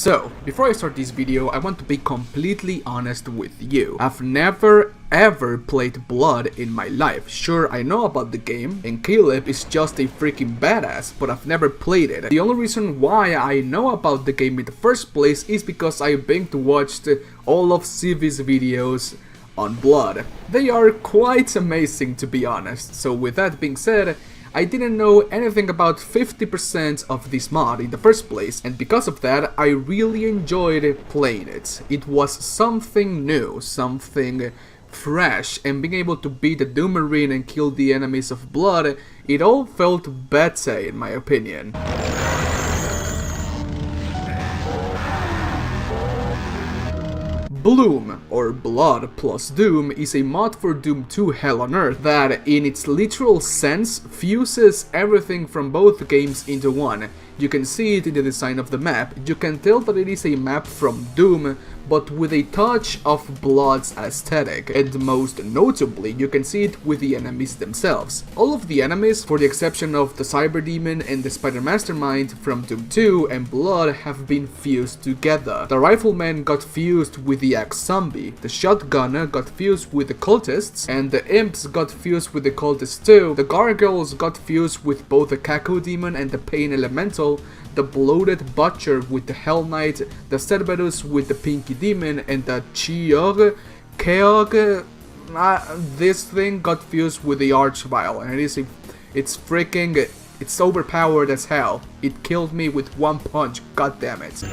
So, before I start this video, I want to be completely honest with you. I've never ever played Blood in my life. Sure, I know about the game, and Caleb is just a freaking badass, but I've never played it. The only reason why I know about the game in the first place is because I watched all of CV's videos on Blood. They are quite amazing, to be honest. So with that being said, I didn't know anything about 50% of this mod in the first place, and because of that, I really enjoyed playing it. It was something new, something fresh, and being able to beat the Doom Marine and kill the enemies of Blood, it all felt better in my opinion. Bloom, or Blood plus Doom, is a mod for Doom 2 Hell on Earth that, in its literal sense, fuses everything from both games into one. You can see it in the design of the map. You can tell that it is a map from Doom, but with a touch of Blood's aesthetic, and most notably, you can see it with the enemies themselves. All of the enemies, for the exception of the Cyber Demon and the Spider Mastermind from Doom 2 and Blood, have been fused together. The Rifleman got fused with the Axe Zombie, the Shotgunner got fused with the Cultists, and the Imps got fused with the Cultists too. The Gargoyles got fused with both the Caco Demon and the Pain Elemental, the Bloated Butcher with the Hell Knight, the Cerberus with the Pinky Demon, and the Keog, this thing got fused with the Archvile, and it's overpowered as hell. It killed me with one punch, god damn it.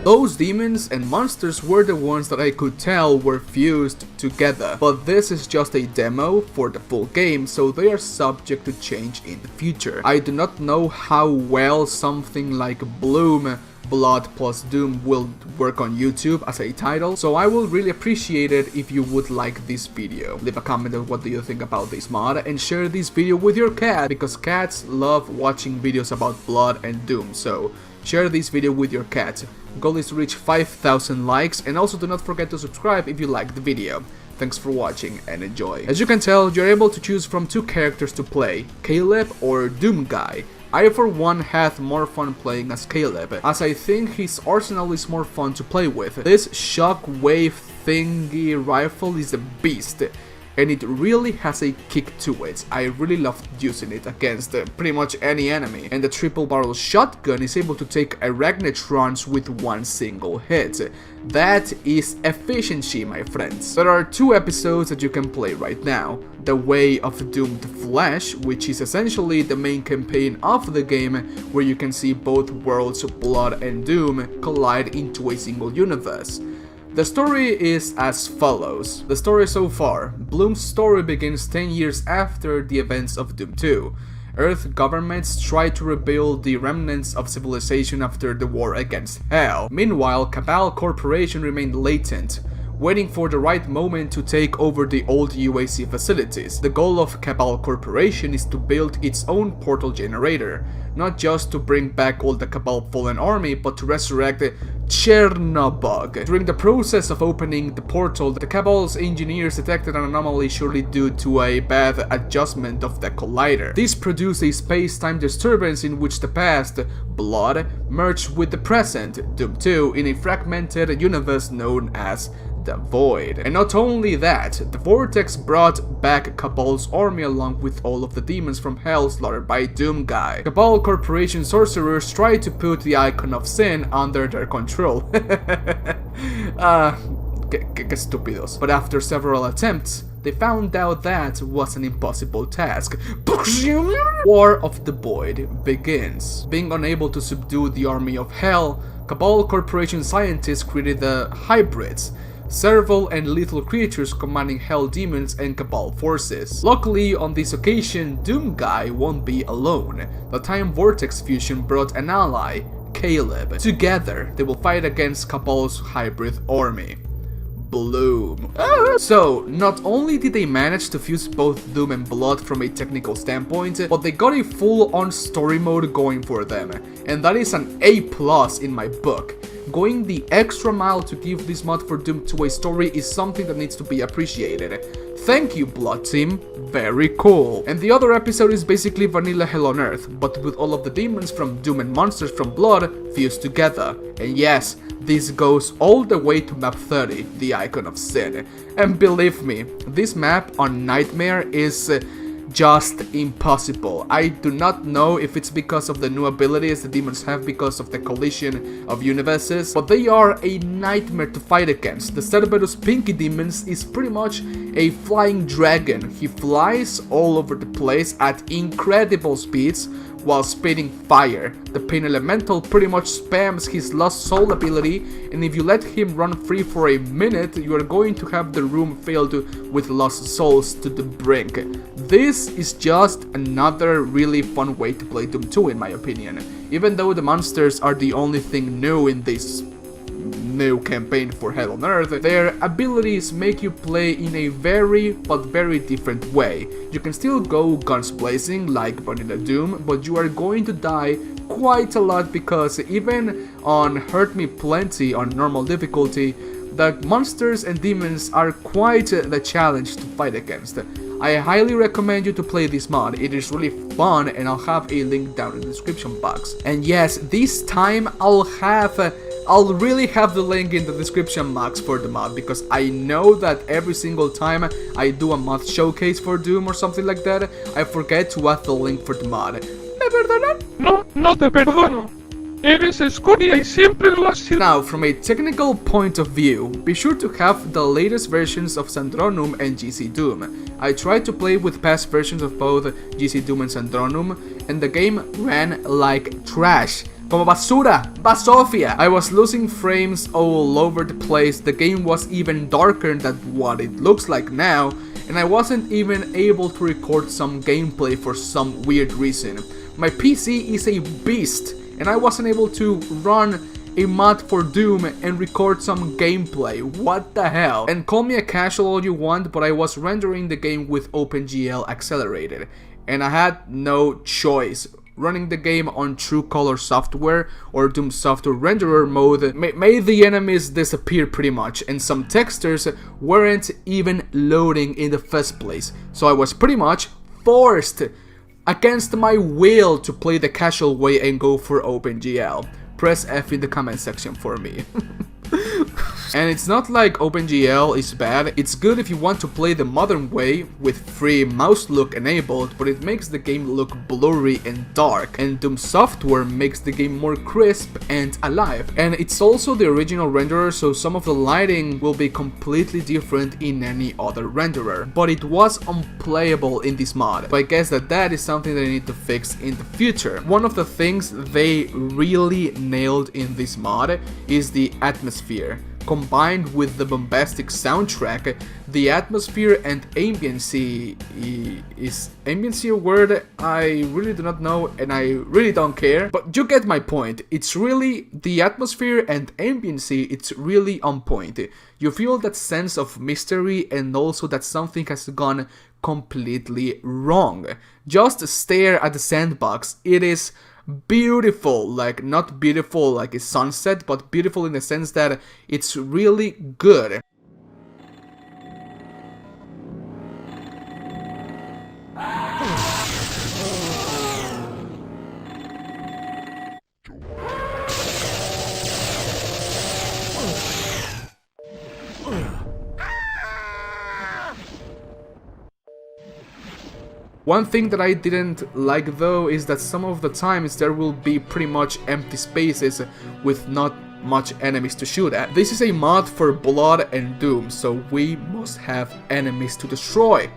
Those demons and monsters were the ones that I could tell were fused together, but this is just a demo for the full game, so they are subject to change in the future. I do not know how well something like Bloom, Blood plus Doom will work on YouTube as a title, so I will really appreciate it if you would like this video. Leave a comment on what do you think about this mod, and share this video with your cat, because cats love watching videos about Blood and Doom, so share this video with your cat. Goal is to reach 5,000 likes, and also do not forget to subscribe if you liked the video. Thanks for watching and enjoy. As you can tell, you're able to choose from two characters to play, Caleb or Doomguy. I for one had more fun playing as Caleb, as I think his arsenal is more fun to play with. This shockwave thingy rifle is a beast, and it really has a kick to it. I really loved using it against pretty much any enemy. And the triple barrel shotgun is able to take Arachnetrons with one single hit. That is efficiency, my friends. There are two episodes that you can play right now. The Way of Doomed Flesh, which is essentially the main campaign of the game, where you can see both worlds, Blood and Doom, collide into a single universe. The story is as follows. The story so far. Bloom's story begins 10 years after the events of Doom 2. Earth governments try to rebuild the remnants of civilization after the war against Hell. Meanwhile, Cabal Corporation remained latent, waiting for the right moment to take over the old UAC facilities. The goal of Cabal Corporation is to build its own portal generator, not just to bring back all the Cabal fallen army, but to resurrect Chernobog. During the process of opening the portal, the Cabal's engineers detected an anomaly surely due to a bad adjustment of the collider. This produced a space-time disturbance in which the past, Blood, merged with the present, Doom 2, in a fragmented universe known as the Void. And not only that, the vortex brought back Cabal's army along with all of the demons from Hell slaughtered by Doomguy. Cabal Corporation sorcerers tried to put the Icon of Sin under their control. Que estúpidos. But after several attempts, they found out that was an impossible task. War of the Void begins. Being unable to subdue the army of Hell, Cabal Corporation scientists created the hybrids, several and lethal creatures commanding Hell demons and Cabal forces. Luckily, on this occasion, Doomguy won't be alone. The Time Vortex fusion brought an ally, Caleb. Together, they will fight against Cabal's hybrid army. Bloom. So, not only did they manage to fuse both Doom and Blood from a technical standpoint, but they got a full-on story mode going for them, and that is an A+ in my book. going the extra mile to give this mod for Doom 2 a story is something that needs to be appreciated. Thank you, Blood Team, very cool. And the other episode is basically vanilla Hell on Earth, but with all of the demons from Doom and monsters from Blood fused together. And yes, this goes all the way to map 30, the Icon of Sin. And believe me, this map on Nightmare is just impossible. I do not know if it's because of the new abilities the demons have because of the collision of universes, but they are a nightmare to fight against. The Cerberus Pinky Demons is pretty much a flying dragon. He flies all over the place at incredible speeds while spitting fire. The Pain Elemental pretty much spams his Lost Soul ability, and if you let him run free for a minute, you are going to have the room filled with Lost Souls to the brink. This is just another really fun way to play Doom 2 in my opinion. Even though the monsters are the only thing new in this new campaign for Hell on Earth, their abilities make you play in a very different way. You can still go guns blazing like Vanilla Doom, but you are going to die quite a lot because even on Hurt Me Plenty on normal difficulty, the monsters and demons are quite the challenge to fight against. I highly recommend you to play this mod. It is really fun, and I'll have a link down in the description box. And yes, this time I'll really have the link in the description box for the mod, because I know that every single time I do a mod showcase for Doom or something like that, I forget to add the link for the mod. ¿Me perdonan? No, no te perdono. Eres escoria y siempre lo has sido. Now, from a technical point of view, be sure to have the latest versions of Sandronum and GC Doom. I tried to play with past versions of both GC Doom and Sandronum, and the game ran like trash. Como basura, basofia. I was losing frames all over the place. The game was even darker than what it looks like now, and I wasn't even able to record some gameplay for some weird reason. My PC is a beast, and I wasn't able to run a mod for Doom and record some gameplay. What the hell? And call me a casual all you want, but I was rendering the game with OpenGL accelerated, and I had no choice. Running the game on True Color software or Doom software renderer mode made the enemies disappear pretty much, and some textures weren't even loading in the first place. So I was pretty much forced against my will to play the casual way and go for OpenGL. Press F in the comment section for me. And it's not like OpenGL is bad, it's good if you want to play the modern way with free mouse look enabled, but it makes the game look blurry and dark, and Doom software makes the game more crisp and alive. And it's also the original renderer, so some of the lighting will be completely different in any other renderer, but it was unplayable in this mod, so I guess that is something that I need to fix in the future. One of the things they really nailed in this mod is the atmosphere. Combined with the bombastic soundtrack, the atmosphere and ambiency is ambiency a word? I really do not know, and I really don't care, but you get my point. It's really the atmosphere and ambiency, it's really on point. You feel that sense of mystery and also that something has gone completely wrong. Just stare at the sandbox. It is beautiful, like not beautiful like a sunset, but beautiful in the sense that it's really good. One thing that I didn't like though is that some of the times there will be pretty much empty spaces with not much enemies to shoot at. This is a mod for Blood and Doom, so we must have enemies to destroy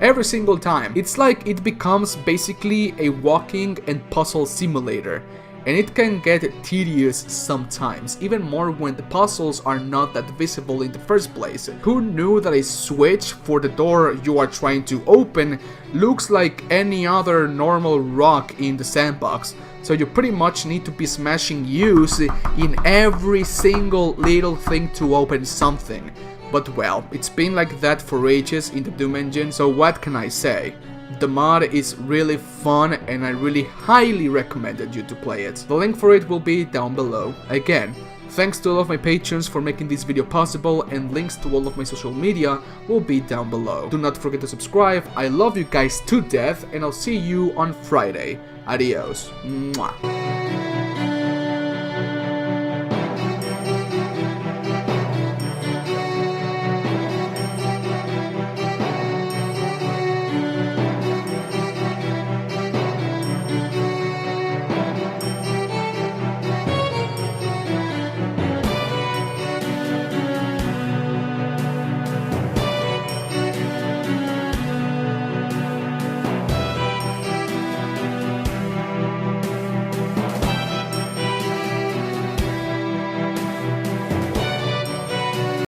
every single time. It's like it becomes basically a walking and puzzle simulator, and it can get tedious sometimes, even more when the puzzles are not that visible in the first place. Who knew that a switch for the door you are trying to open looks like any other normal rock in the sandbox? So you pretty much need to be smashing U's in every single little thing to open something. But well, it's been like that for ages in the Doom engine, so what can I say? The mod is really fun, and I really highly recommended you to play it. The link for it will be down below. Again, Thanks to all of my patrons for making this video possible, and links to all of my social media will be down below. Do not forget to subscribe. I love you guys to death, and I'll see you on Friday. Adios. Mwah.